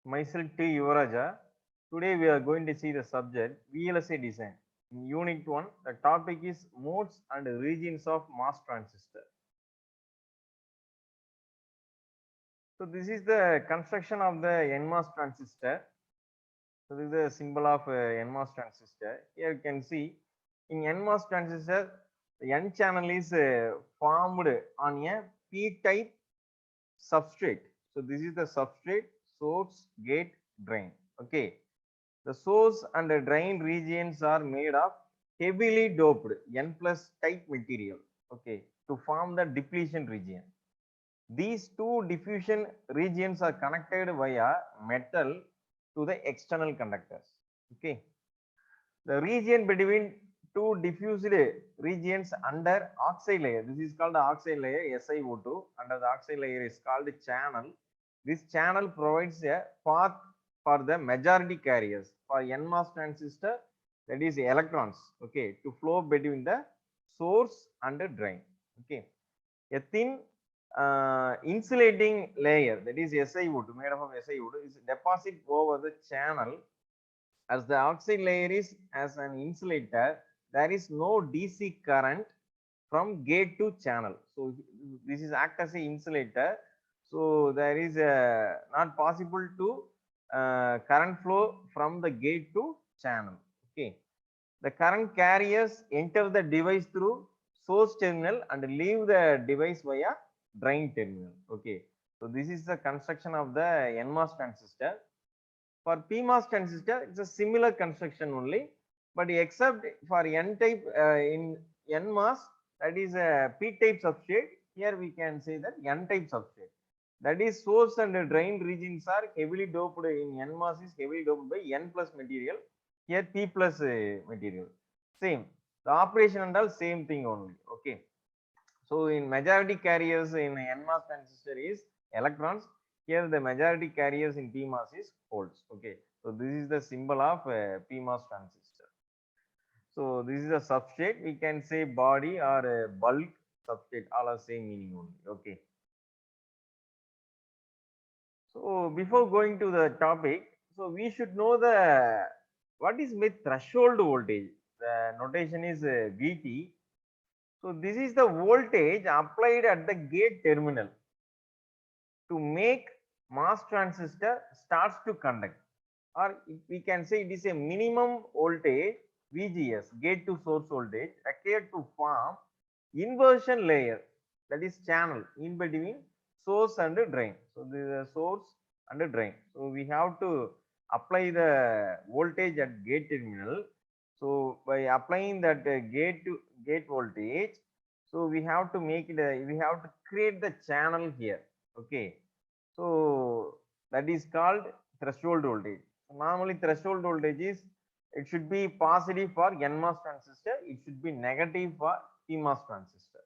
Myself T. Yuvaraja. Today we are going to see the subject VLSI design. In Unit 1, the topic is modes and regions of mass transistor. So this is the construction of the NMOS transistor. So this is the symbol of NMOS transistor. Here you can see in NMOS transistor, the N channel is formed on a P-type substrate. So this is the substrate, source, gate, drain. Okay. The source and the drain regions are made of heavily doped N plus type material, okay, to form the depletion region. These two diffusion regions are connected via metal to the external conductors. Okay. The region between two diffused regions under oxide layer, this is called the oxide layer SiO2. Under the oxide layer is called channel. This channel provides a path for the majority carriers for NMOS transistor, that is electrons, okay, to flow between the source and the drain. Okay. A thin insulating layer, that is SiO2, made up of SiO2, is deposited over the channel. As the oxide layer is as an insulator, there is no DC current from gate to channel. So this is act as an insulator. So there is not possible to current flow from the gate to channel. Okay. The current carriers enter the device through source terminal and leave the device via drain terminal. Okay. So this is the construction of the NMOS transistor. For PMOS transistor, it's a similar construction only, but except for N type in NMOS, that is a P type substrate. Here we can say that N type substrate. That is source and drain regions are heavily doped in NMOS is heavily doped by N plus material. Here P plus material. Same. The operation and all same thing only. Okay. So in majority carriers in NMOS transistor is electrons. Here the majority carriers in PMOS is holes. Okay. So this is the symbol of PMOS transistor. So this is a substrate. We can say body or a bulk substrate. All are same meaning only. Okay. So before going to the topic, so we should know the what is with threshold voltage. The notation is VT. So this is the voltage applied at the gate terminal to make MOS transistor starts to conduct, or we can say it is a minimum voltage VGS, gate to source voltage, required to form inversion layer, that is channel in between source and drain. So this is a source and a drain. So we have to apply the voltage at gate terminal. So by applying that gate to gate voltage, so we have to make it we have to create the channel here. Okay. So that is called threshold voltage. So normally threshold voltage is, it should be positive for NMOS transistor, it should be negative for PMOS transistor.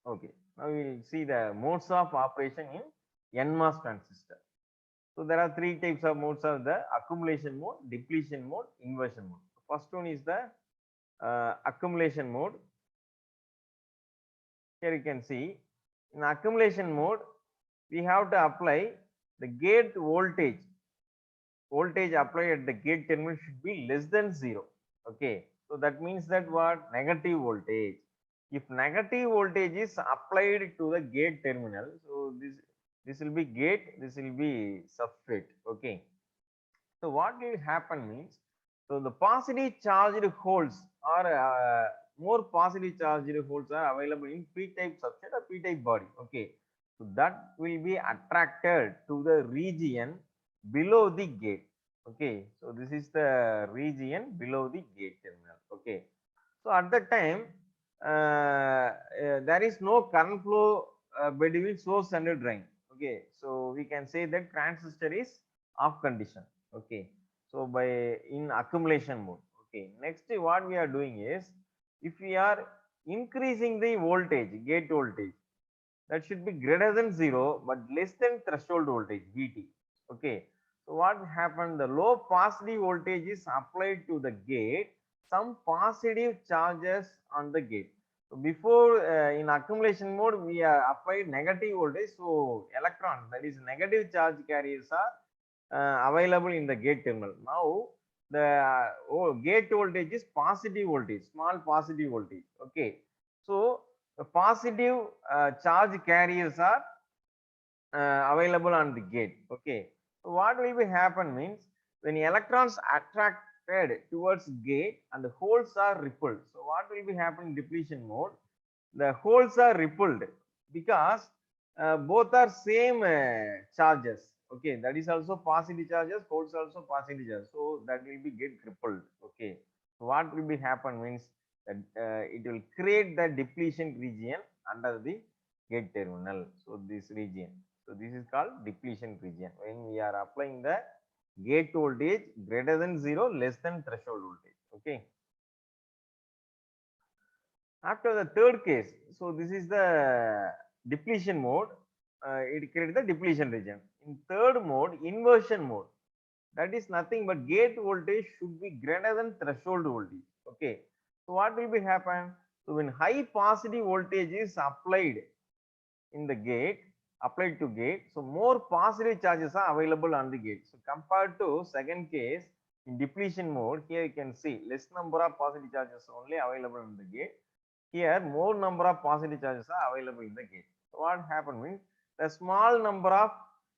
Okay, now we will see the modes of operation in NMOS transistor. So there are three types of modes of the accumulation mode, depletion mode, inversion mode. First one is the accumulation mode. Here you can see in accumulation mode, we have to apply the gate voltage. Voltage applied at the gate terminal should be less than 0. Okay, so that means that what? Negative voltage. If negative voltage is applied to the gate terminal, so this will be gate, this will be substrate. Okay, so what will happen means, so the positive charged holes are more positive charged holes are available in p-type substrate or p-type body. Okay, so that will be attracted to the region below the gate. Okay, so this is the region below the gate terminal. Okay, so at that time there is no current flow between source and drain. Okay, so we can say that transistor is off condition. Okay, so by in accumulation mode. Okay, next what we are doing is, if we are increasing the voltage, gate voltage, that should be greater than 0 but less than threshold voltage VT. Okay, so what happened, the low positive voltage is applied to the gate, some positive charges on the gate. So before in accumulation mode we are applied negative voltage, so electrons, that is negative charge carriers are available in the gate terminal. Now the gate voltage is positive voltage, small positive voltage. Okay, so the positive charge carriers are available on the gate. Okay, so what will be happen means when electrons attracted towards gate and the holes are repelled. So what will be happening in depletion mode? The holes are repelled because both are same charges. Okay, that is also positive charges, holes also positive charges, so that will be get repelled. Okay, so what will be happen means that it will create the depletion region under the gate terminal. So this region, so this is called depletion region when we are applying the gate voltage greater than 0, less than threshold voltage. Okay, after the third case, so this is the depletion mode. It creates the depletion region. In third mode, inversion mode, that is nothing but gate voltage should be greater than threshold voltage. Okay, so what will be happen? So when high positive voltage is applied in the gate, applied to gate, so more positive charges are available on the gate. So compared to second case, in depletion mode, here you can see less number of positive charges only available in the gate. Here more number of positive charges are available in the gate. So what happened means the small number of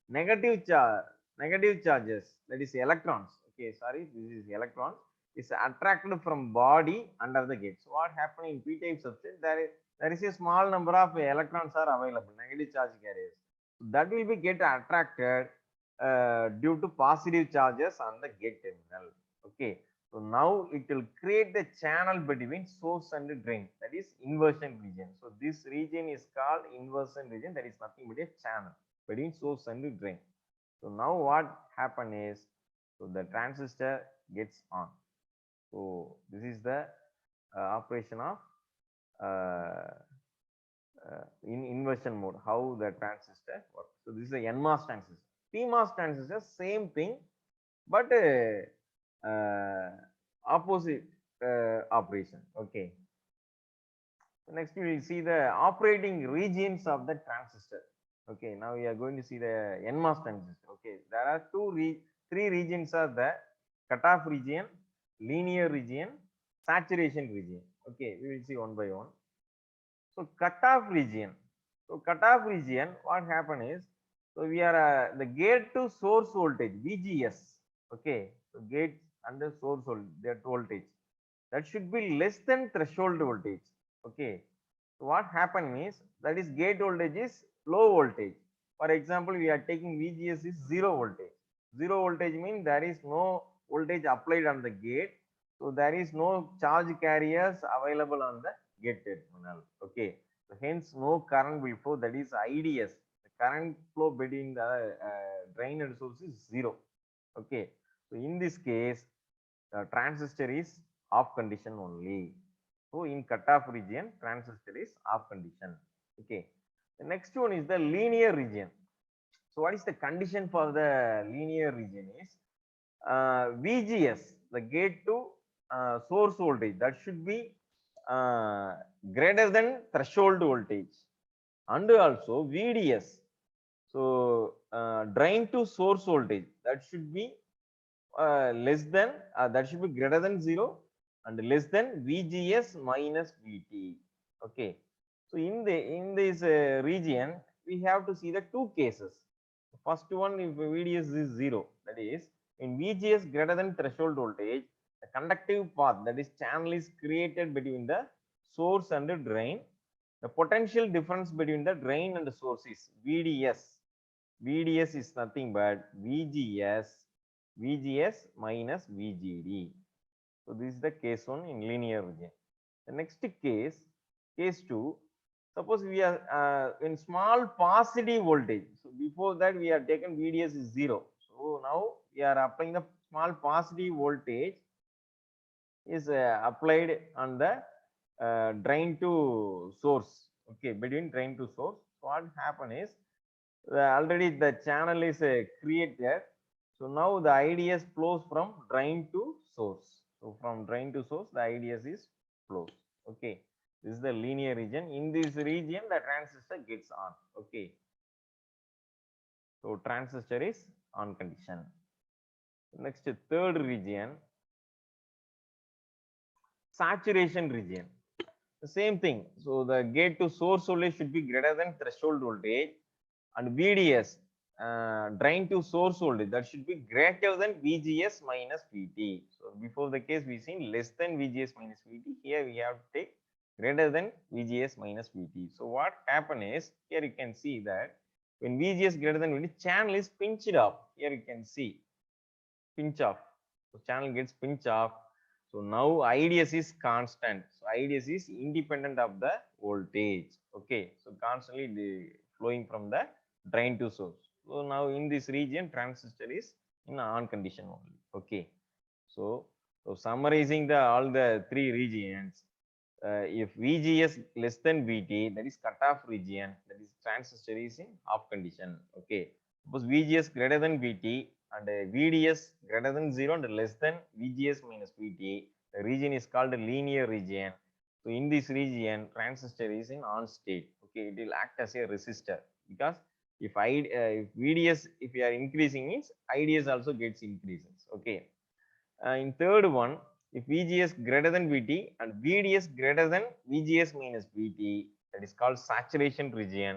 negative charges, that is electrons. Okay, sorry, this is electrons, is attracted from body under the gate. So what happened in p-type substrate, there is a small number of electrons are available, negative charge carriers. So that will be get attracted due to positive charges on the gate terminal. Okay, so now it will create the channel between source and drain, that is inversion region. So this region is called inversion region, that is nothing but a channel between source and drain. So now what happen is, so the transistor gets on. So this is the operation of in inversion mode, how the transistor works. So this is a NMOS transistor. PMOS transistor, same thing, but opposite operation. Okay. Next we will see the operating regions of the transistor. Okay, now we are going to see the NMOS transistor. Okay, there are three regions are the cutoff region, linear region, saturation region. Okay, we will see one by one. So cutoff region. So cutoff region, what happen is, so we are the gate to source voltage VGS. Okay, so gate and the source voltage that should be less than threshold voltage. Okay, so what happen is, that is gate voltage is low voltage. For example, we are taking VGS is 0 voltage. 0 voltage means there is no voltage applied on the gate, so there is no charge carriers available on the gate terminal. Okay, so hence no current will flow, that is IDS. The current flow between the drain and source is 0. Okay, so in this case the transistor is off condition only. So in cutoff region, transistor is off condition. Okay, the next one is the linear region. So what is the condition for the linear region is VGS, the gate to source voltage, that should be greater than threshold voltage, and also VDS, so drain to source voltage, that should be less than that should be greater than 0 and less than VGS minus VT. Okay, so in this region we have to see the two cases. First one, if VDS is 0, that is in VGS greater than threshold voltage, the conductive path, that is channel, is created between the source and the drain. The potential difference between the drain and the source is VDS. VDS is nothing but VGS minus VGD. So this is the case 1 in linear region. The next case 2, suppose we are in small positive voltage. So before that we are taken VDS is 0. So now we are applying the small positive voltage is applied on the drain to source. Okay, between drain to source. So what happen is, already the channel is created. So now the IDS flows from drain to source. So from drain to source, the IDS is flows. Okay, this is the linear region. In this region, the transistor gets on. Okay, so transistor is on condition. Next, third region, saturation region. The same thing. So the gate to source voltage should be greater than threshold voltage, and VDS, drain to source voltage, that should be greater than VGS minus VT. So before the case we seen less than VGS minus VT. Here we have to take greater than VGS minus VT. So what happen is, here you can see that when VGS greater than VT, channel is pinched off. Here you can see pinch off. So channel gets pinch off. So now IDS is constant. So IDS is independent of the voltage. Okay. So constantly flowing from the drain to source. So now in this region, transistor is in on condition only. Okay. So summarizing the all the three regions, if VGS less than VT, that is cutoff region, that is transistor is in off condition. Okay. Suppose VGS greater than VT and VDS greater than 0 and less than VGS minus VT, the region is called a linear region. So in this region, transistor is in on state. Okay, it will act as a resistor, because if if VDS, if we are increasing, means IDS also gets increases. Okay. In third one, if VGS greater than VT and VDS greater than VGS minus VT, that is called saturation region.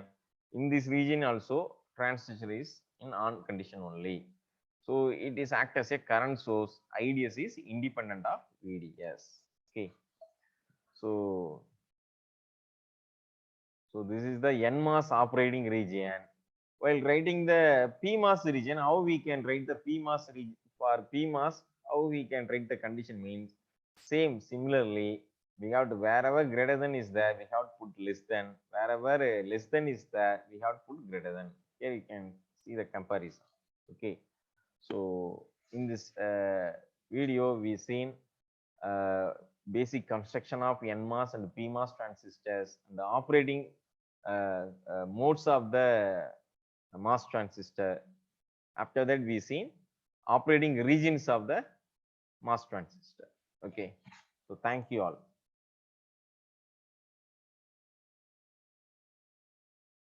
In this region also, transistor is in on condition only. So it is act as a current source. IDS is independent of VDS. Okay. So this is the NMOS operating region. While writing the PMOS region, how we can write the PMOS region? For PMOS, how we can write the condition means similarly, we have to, wherever greater than is there, we have to put less than. Wherever less than is there, we have to put greater than. Here you can see the comparison. Okay. So in this video, we seen basic construction of NMOS and PMOS transistors and the operating modes of the MOS transistor. After that, we seen operating regions of the MOS transistor. Okay. So thank you all.